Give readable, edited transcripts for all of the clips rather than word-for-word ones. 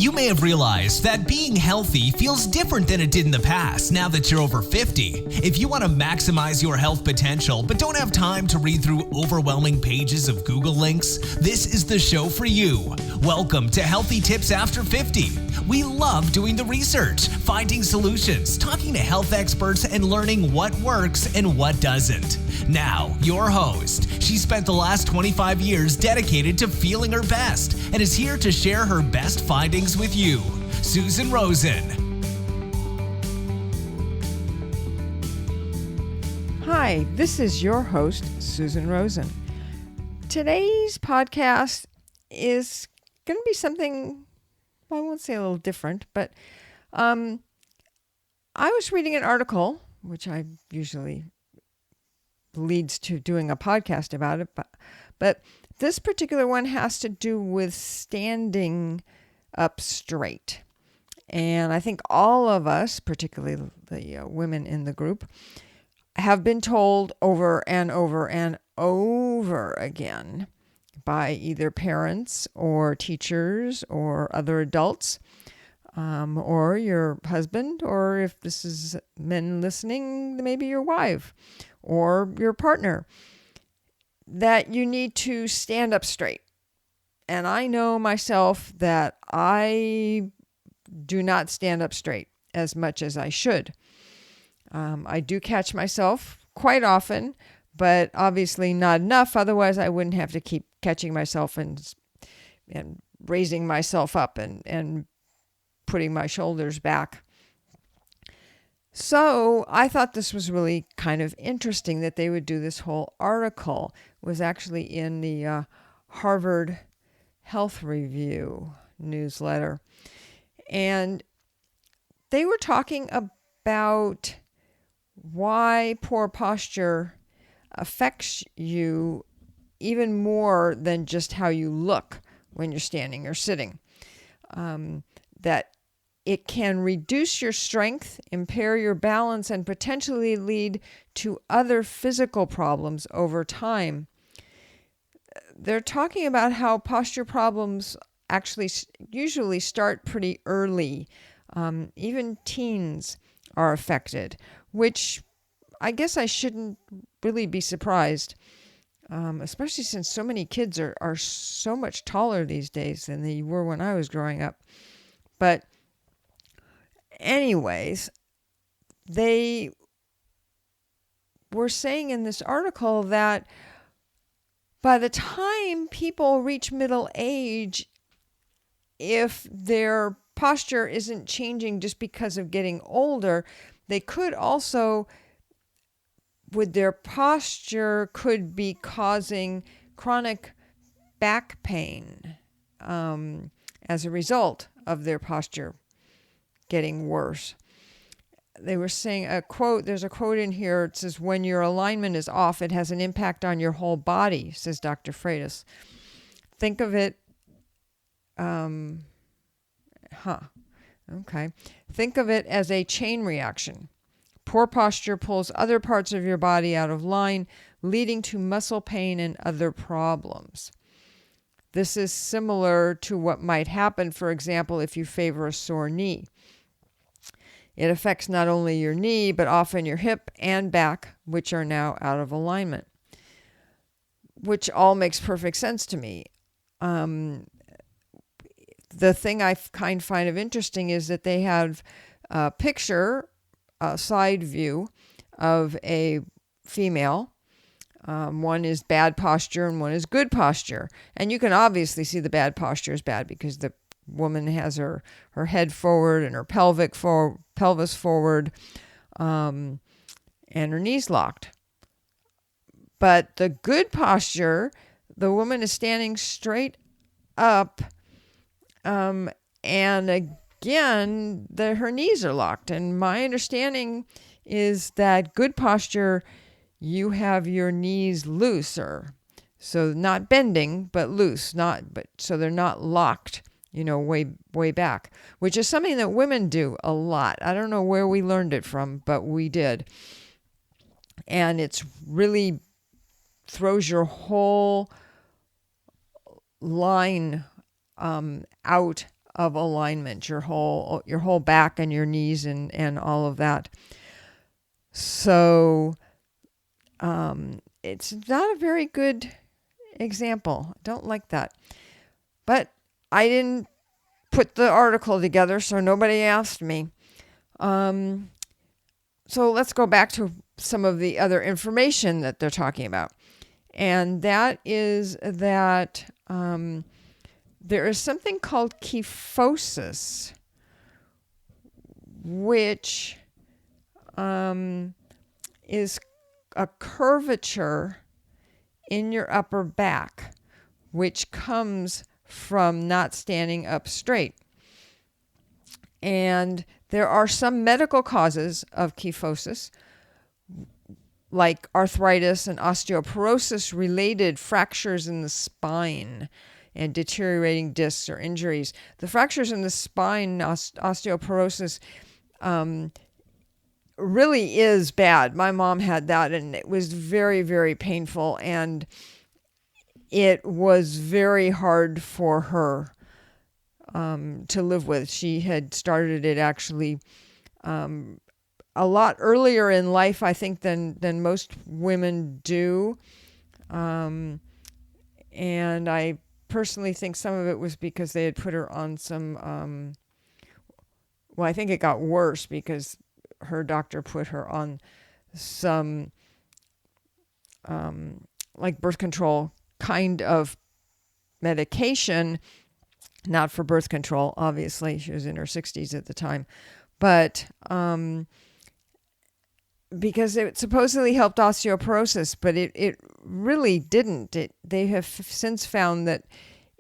You may have realized that being healthy feels different than it did in the past now that you're over 50. If you want to maximize your health potential but don't have time to read through overwhelming pages of Google links, this is the show for you. Welcome to Healthy Tips After 50. We love doing the research, finding solutions, talking to health experts, and learning what works and what doesn't. Now, your host. She spent the last 25 years dedicated to feeling her best and is here to share her best findings with you, Susan Rosen. Hi, this is your host, Susan Rosen. Today's podcast is going to be something, well, I won't say a little different, but I was reading an article, which I usually leads to doing a podcast about it, but this particular one has to do with standing up straight. And I think all of us, particularly the women in the group, have been told over and over and over again by either parents or teachers or other adults, or your husband, or if this is men listening, maybe your wife or your partner, that you need to stand up straight. And I know myself that I do not stand up straight as much as I should. I do catch myself quite often, but obviously not enough. Otherwise, I wouldn't have to keep catching myself and raising myself up and putting my shoulders back. So I thought this was really kind of interesting that they would do this whole article. It was actually in the Harvard Health Review newsletter. And they were talking about why poor posture affects you even more than just how you look when you're standing or sitting. That it can reduce your strength, impair your balance, and potentially lead to other physical problems over time. They're talking about how posture problems actually usually start pretty early. Even teens are affected, which I guess I shouldn't really be surprised, especially since so many kids are so much taller these days than they were when I was growing up. But anyways, they were saying in this article that by the time people reach middle age, if their posture isn't changing just because of getting older, they could also, with their posture, could be causing chronic back pain as a result of their posture getting worse. They were saying there's a quote in here. It says, when your alignment is off, it has an impact on your whole body, says Dr. Freitas. Think of it, Think of it as a chain reaction. Poor posture pulls other parts of your body out of line, leading to muscle pain and other problems. This is similar to what might happen, for example, if you favor a sore knee. It affects not only your knee, but often your hip and back, which are now out of alignment, which all makes perfect sense to me. The thing I find of interesting is that they have a picture, a side view of a female. One is bad posture and one is good posture. And you can obviously see the bad posture is bad because the woman has her head forward and her pelvis forward, and her knees locked. But the good posture, the woman is standing straight up, and again, her knees are locked. And my understanding is that good posture, you have your knees looser, so not bending but loose, so they're not locked, way back, which is something that women do a lot. I don't know where we learned it from, but we did. And it's really throws your whole line out of alignment, your whole back and your knees and all of that. So it's not a very good example. I don't like that. But I didn't put the article together, so nobody asked me. So let's go back to some of the other information that they're talking about. And that is that there is something called ketosis, which is a curvature in your upper back, which comes from not standing up straight. And there are some medical causes of ketosis, like arthritis and osteoporosis related fractures in the spine and deteriorating discs or injuries. The fractures in the spine, osteoporosis, really is bad. My mom had that, and it was very, very painful, and it was very hard for her to live with. She had started it actually a lot earlier in life, I think, than most women do. And I personally think some of it was because they had put her on some, well, I think it got worse because her doctor put her on some like birth control kind of medication, not for birth control, obviously. She was in her 60s at the time. But because it supposedly helped osteoporosis, but it really didn't. They have since found that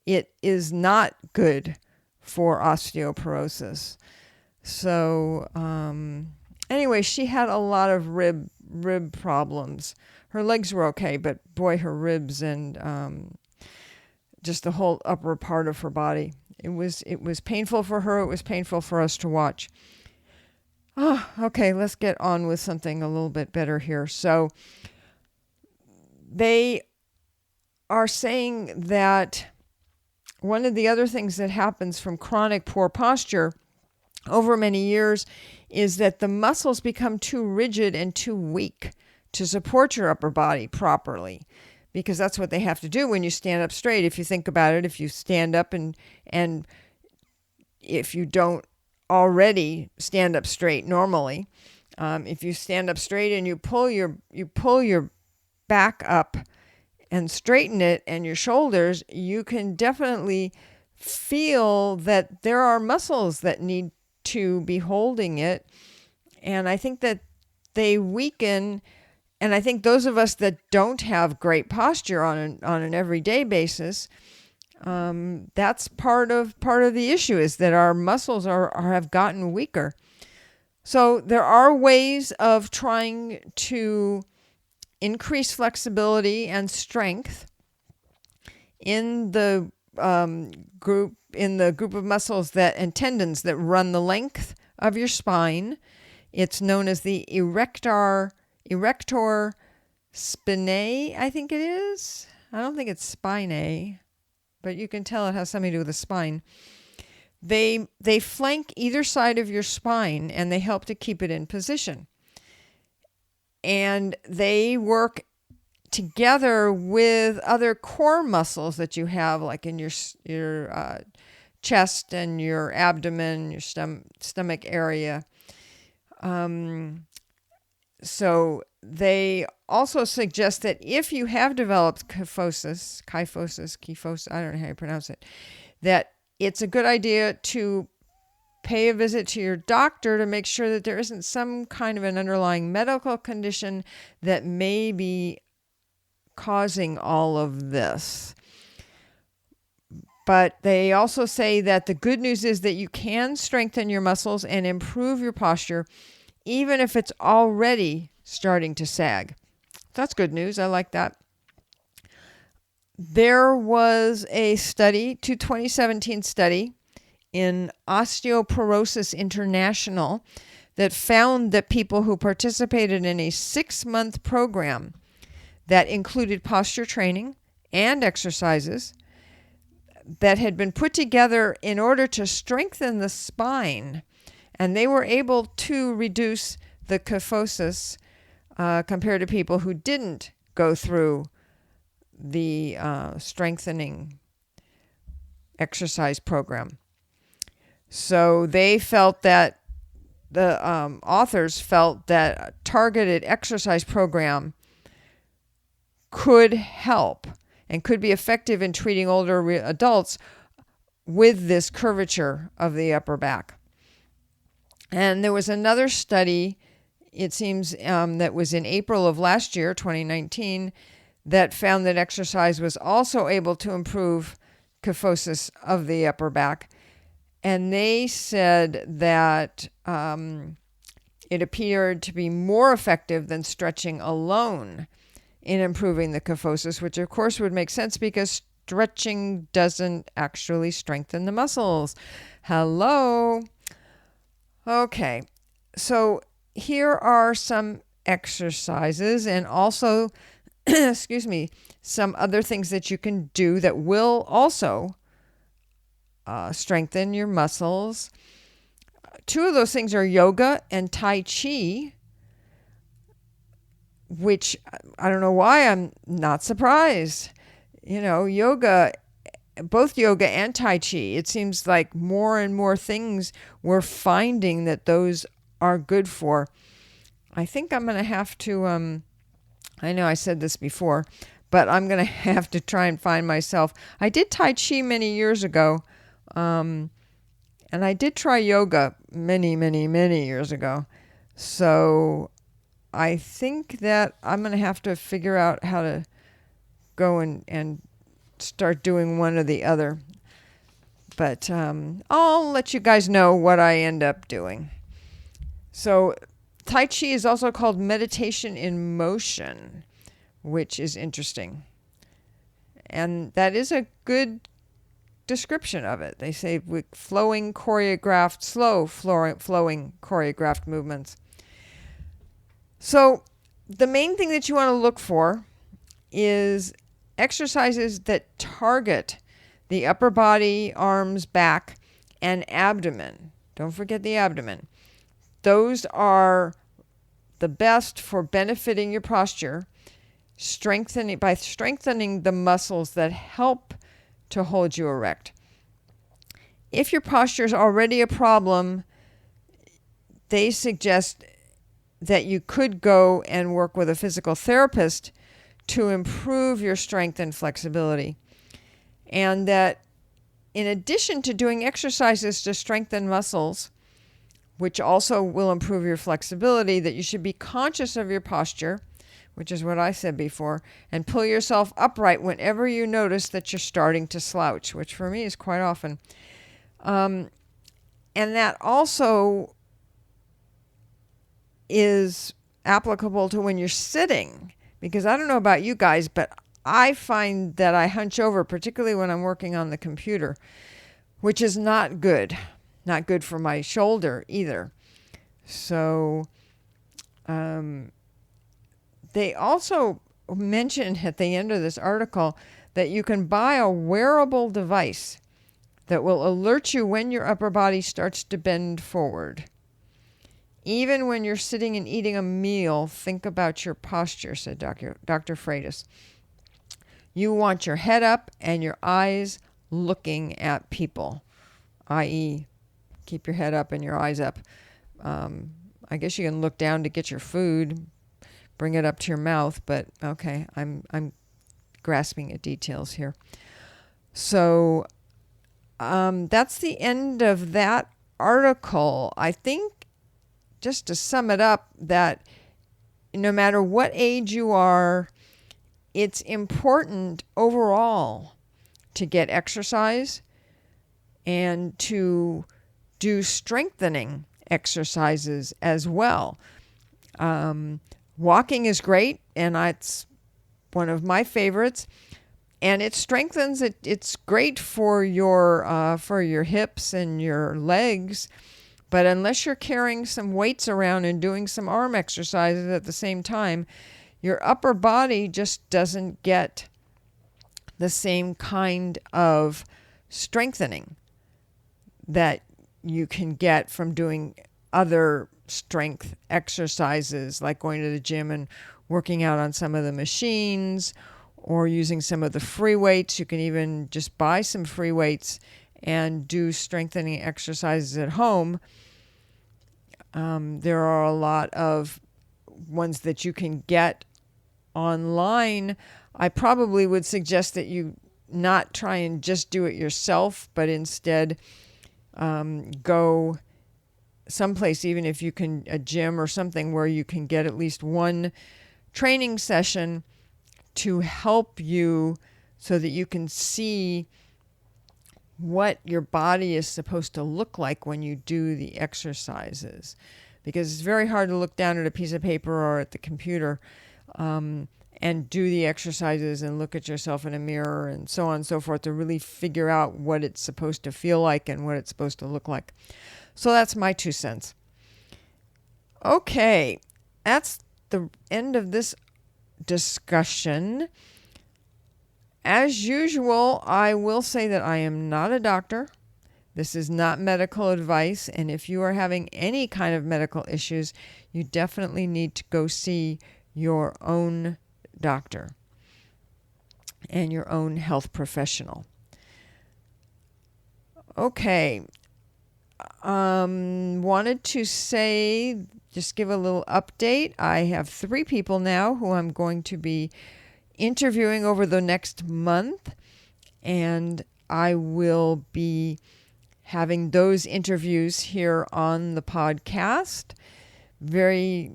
it is not good for osteoporosis. So anyway, she had a lot of rib problems. Her legs were okay, but boy, her ribs and just the whole upper part of her body. It was painful for her. It was painful for us to watch. Oh, okay, let's get on with something a little bit better here. So they are saying that one of the other things that happens from chronic poor posture over many years is that the muscles become too rigid and too weak to support your upper body properly, because that's what they have to do when you stand up straight. If you think about it, if you stand up and if you don't already stand up straight normally, if you stand up straight and you pull your back up and straighten it and your shoulders, you can definitely feel that there are muscles that need to be holding it. And I think that they weaken. And I think those of us that don't have great posture on an everyday basis, that's part of the issue, is that our muscles have gotten weaker. So there are ways of trying to increase flexibility and strength in the group of muscles and tendons that run the length of your spine. It's known as the erector spinae, I think it is. I don't think it's spinae, but you can tell it has something to do with the spine. They flank either side of your spine, and they help to keep it in position. And they work together with other core muscles that you have, like in your chest and your abdomen, your stomach area. So they also suggest that if you have developed kyphosis, I don't know how you pronounce it, that it's a good idea to pay a visit to your doctor to make sure that there isn't some kind of an underlying medical condition that may be causing all of this. But they also say that the good news is that you can strengthen your muscles and improve your posture even if it's already starting to sag. That's good news. I like that. There was a 2017 study in Osteoporosis International that found that people who participated in a 6-month program that included posture training and exercises, that had been put together in order to strengthen the spine. And they were able to reduce the kyphosis compared to people who didn't go through the strengthening exercise program. So they felt that, the authors felt that a targeted exercise program could help and could be effective in treating older adults with this curvature of the upper back. And there was another study, it seems, that was in April of last year, 2019, that found that exercise was also able to improve kyphosis of the upper back. And they said that it appeared to be more effective than stretching alone in improving the kyphosis, which of course would make sense because stretching doesn't actually strengthen the muscles. Hello. Okay, so here are some exercises and also, excuse me, some other things that you can do that will also strengthen your muscles. Two of those things are yoga and Tai Chi, which I don't know why I'm not surprised. Yoga, both yoga and Tai Chi, it seems like more and more things we're finding that those are good for. I think I'm going to have to, I know I said this before, but I'm going to have to try and find myself. I did Tai Chi many years ago, and I did try yoga many, many, many years ago. So I think that I'm going to have to figure out how to go and start doing one or the other. But I'll let you guys know what I end up doing. So Tai Chi is also called meditation in motion, which is interesting. And that is a good description of it. They say with flowing choreographed, slow flowing choreographed movements. So the main thing that you want to look for is exercises that target the upper body, arms, back, and abdomen. Don't forget the abdomen. Those are the best for benefiting your posture, by strengthening the muscles that help to hold you erect. If your posture is already a problem, they suggest that you could go and work with a physical therapist to improve your strength and flexibility. And that in addition to doing exercises to strengthen muscles, which also will improve your flexibility, that you should be conscious of your posture, which is what I said before, and pull yourself upright whenever you notice that you're starting to slouch, which for me is quite often. And that also is applicable to when you're sitting, because I don't know about you guys, but I find that I hunch over, particularly when I'm working on the computer, which is not good. Not good for my shoulder either. So they also mentioned at the end of this article that you can buy a wearable device that will alert you when your upper body starts to bend forward. Even when you're sitting and eating a meal, think about your posture, said Dr. Freitas. You want your head up and your eyes looking at people, i.e., keep your head up and your eyes up. I guess you can look down to get your food, bring it up to your mouth, but okay, I'm grasping at details here. So that's the end of that article. I think, just to sum it up, that no matter what age you are, it's important overall to get exercise and to do strengthening exercises as well. Walking is great, and it's one of my favorites, and it strengthens it. It's great for your hips and your legs, but unless you're carrying some weights around and doing some arm exercises at the same time, your upper body just doesn't get the same kind of strengthening that you can get from doing other strength exercises, like going to the gym and working out on some of the machines or using some of the free weights. You can even just buy some free weights and do strengthening exercises at home. There are a lot of ones that you can get online. I probably would suggest that you not try and just do it yourself, but instead go someplace, even if you can, a gym or something where you can get at least one training session to help you so that you can see what your body is supposed to look like when you do the exercises. Because it's very hard to look down at a piece of paper or at the computer and do the exercises and look at yourself in a mirror and so on and so forth to really figure out what it's supposed to feel like and what it's supposed to look like. So that's my 2 cents. Okay, that's the end of this discussion. As usual, I will say that I am not a doctor. This is not medical advice, and if you are having any kind of medical issues, you definitely need to go see your own doctor and your own health professional. Okay. Wanted to say, just give a little update. I have 3 people now who I'm going to be interviewing over the next month, and I will be having those interviews here on the podcast. Very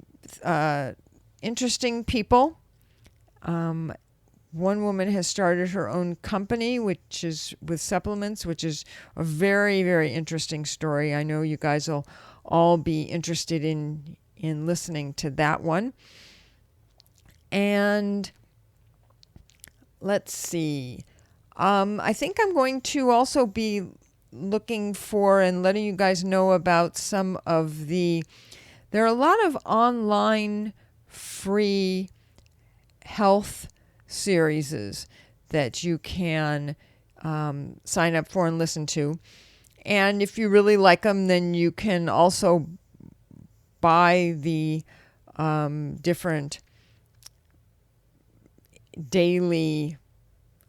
interesting people. One woman has started her own company, which is with supplements, which is a very, very interesting story. I know you guys will all be interested in listening to that one. And let's see. I think I'm going to also be looking for and letting you guys know about some of there are a lot of online free health series that you can sign up for and listen to. And if you really like them, then you can also buy the different daily,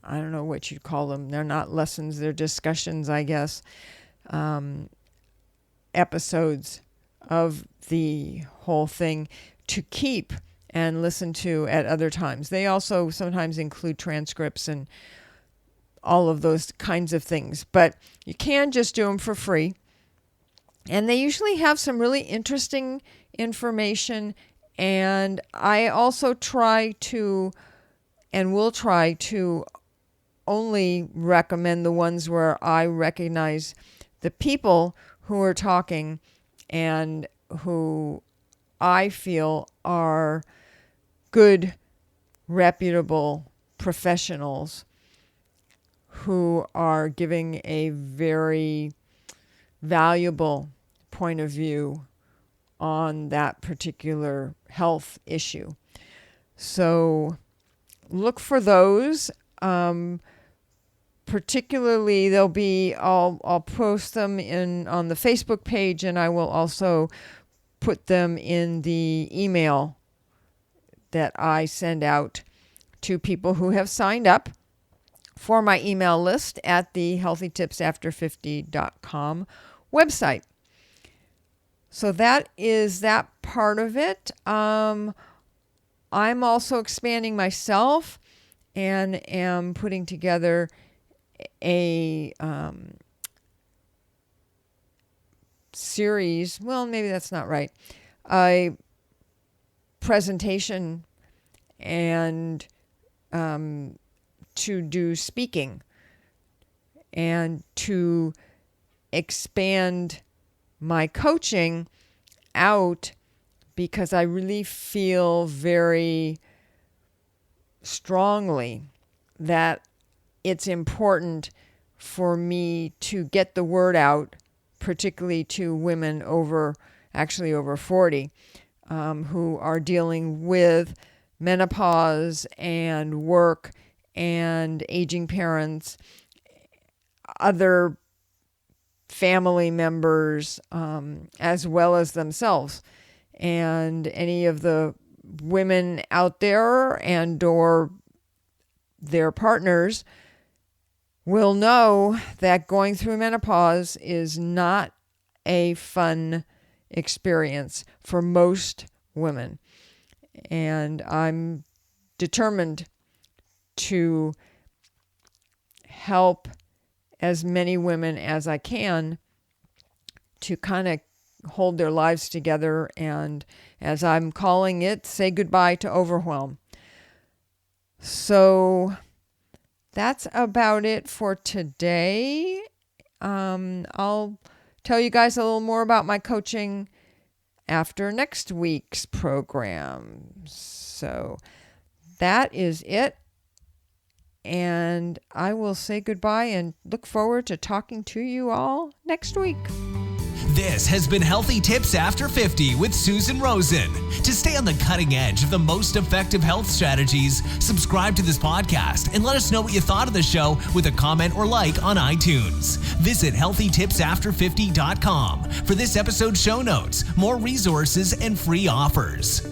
I don't know what you'd call them. They're not lessons, they're discussions, I guess, episodes of the whole thing to keep and listen to at other times. They also sometimes include transcripts and all of those kinds of things, but you can just do them for free. And they usually have some really interesting information. And I also try to, and will try to, only recommend the ones where I recognize the people who are talking and who I feel are good, reputable professionals who are giving a very valuable point of view on that particular health issue. So look for those. Particularly, they'll be, I'll post them on the Facebook page, and I will also put them in the email that I send out to people who have signed up for my email list at the healthytipsafter50.com website. So that is that part of it. I'm also expanding myself and am putting together a series, well, maybe that's not right, a presentation and to do speaking and to expand my coaching out, because I really feel very strongly that it's important for me to get the word out, particularly to women over 40, who are dealing with menopause and work and aging parents. other family members as well as themselves. And any of the women out there and or their partners will know that going through menopause is not a fun experience for most women. And I'm determined to help as many women as I can to kind of hold their lives together and, as I'm calling it, say goodbye to overwhelm. So that's about it for today. I'll tell you guys a little more about my coaching after next week's program. So that is it. And I will say goodbye and look forward to talking to you all next week. This has been Healthy Tips After 50 with Susan Rosen. To stay on the cutting edge of the most effective health strategies, subscribe to this podcast and let us know what you thought of the show with a comment or like on iTunes. Visit healthytipsafter50.com for this episode's show notes, more resources, and free offers.